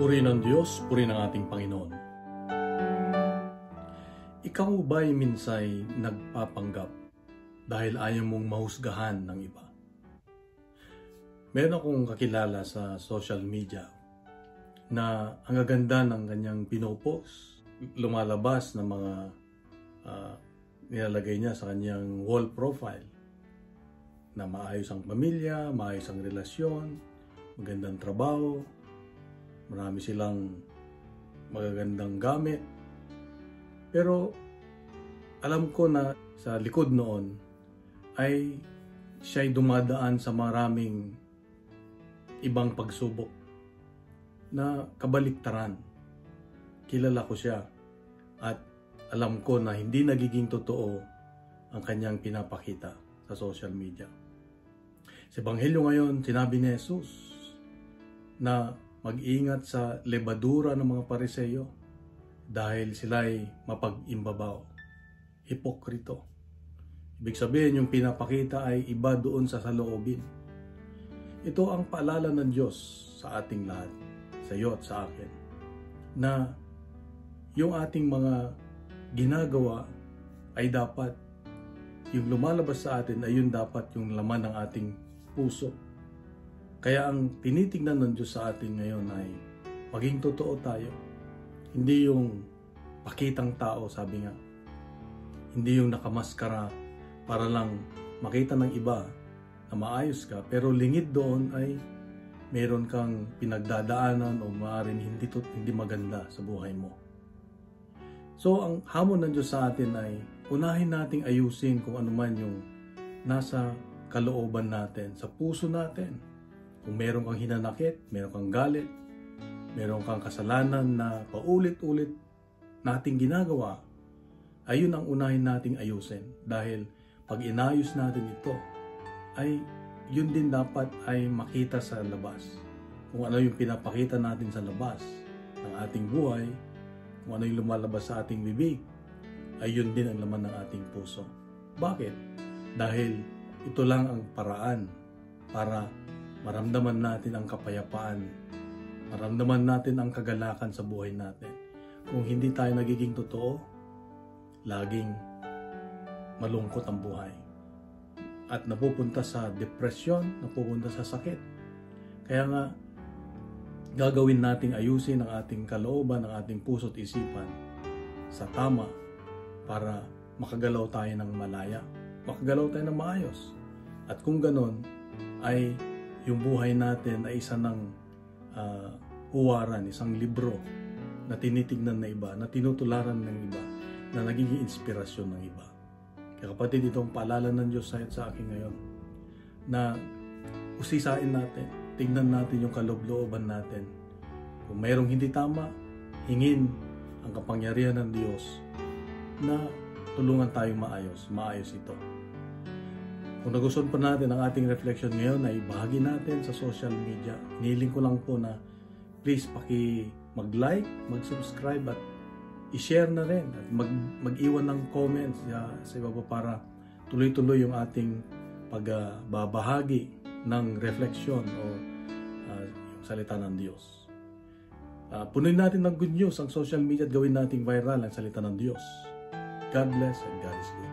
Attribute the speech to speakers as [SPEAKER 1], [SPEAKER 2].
[SPEAKER 1] Puri ng Diyos, puri ng ating Panginoon. Ikaw ba'y minsay nagpapanggap dahil ayaw mong mahusgahan ng iba? Meron akong kakilala sa social media na ang gaganda ng kanyang pinopost, lumalabas ng mga nilalagay niya sa kanyang wall profile na maayos ang pamilya, maayos ang relasyon, magandang trabaho, marami silang magagandang gamit. Pero alam ko na sa likod noon ay siya'y dumadaan sa maraming ibang pagsubok na kabaliktaran. Kilala ko siya at alam ko na hindi nagiging totoo ang kanyang pinapakita sa social media. Sa Ebanghelyo ngayon, sinabi ni Jesus na mag-ingat sa lebadura ng mga Pariseo dahil sila'y mapag-imbabaw, hipokrito. Ibig sabihin, yung pinapakita ay iba doon sa saloobin. Ito ang paalala ng Diyos sa ating lahat, sa iyo at sa akin, na yung ating mga ginagawa ay dapat, yung lumalabas sa atin ay yun dapat yung laman ng ating puso. Kaya ang tinitingnan ng Diyos sa atin ngayon ay maging totoo tayo. Hindi yung pakitang tao, sabi nga. Hindi yung nakamaskara para lang makita ng iba na maayos ka. Pero lingid doon ay meron kang pinagdadaanan o maaaring hindi maganda sa buhay mo. So ang hamon ng Diyos sa atin ay unahin nating ayusin kung ano man yung nasa kalooban natin, sa puso natin. Kung meron kang hinanakit, meron kang galit, meron kang kasalanan na paulit-ulit nating ginagawa, ayun ang unahin nating ayusin. Dahil pag inayos natin ito, ay yun din dapat ay makita sa labas. Kung ano yung pinapakita natin sa labas ng ating buhay, kung ano yung lumalabas sa ating bibig, ay yun din ang laman ng ating puso. Bakit? Dahil ito lang ang paraan para maramdaman natin ang kapayapaan, maramdaman natin ang kagalakan sa buhay natin. Kung hindi tayo nagiging totoo, laging malungkot ang buhay. At napupunta sa depresyon, napupunta sa sakit. Kaya nga, gagawin nating ayusin ang ating kalooban, ang ating puso't isipan sa tama para makagalaw tayo ng malaya, makagalaw tayo ng maayos. At kung ganon, ay yung buhay natin ay isa ng huwaran, isang libro na tinitignan na iba, na tinutularan ng iba, na nagiging inspirasyon ng iba. Kaya kapatid, itong paalala ng Diyos sa akin ngayon, na usisain natin, tignan natin yung kaloob-looban natin. Kung mayroong hindi tama, hingin ang kapangyarihan ng Diyos na tulungan tayong maayos ito. Kung nagustuhan pa natin ang ating reflection ngayon, ay bahagi natin sa social media. Hinihiling ko lang po na please mag-like, mag-subscribe at i-share na rin at mag-iwan ng comments sa ibaba para tuloy-tuloy yung ating pagbabahagi ng reflection o yung salita ng Diyos. Punuin natin ng good news ang social media at gawin nating viral ang salita ng Diyos. God bless and God is good.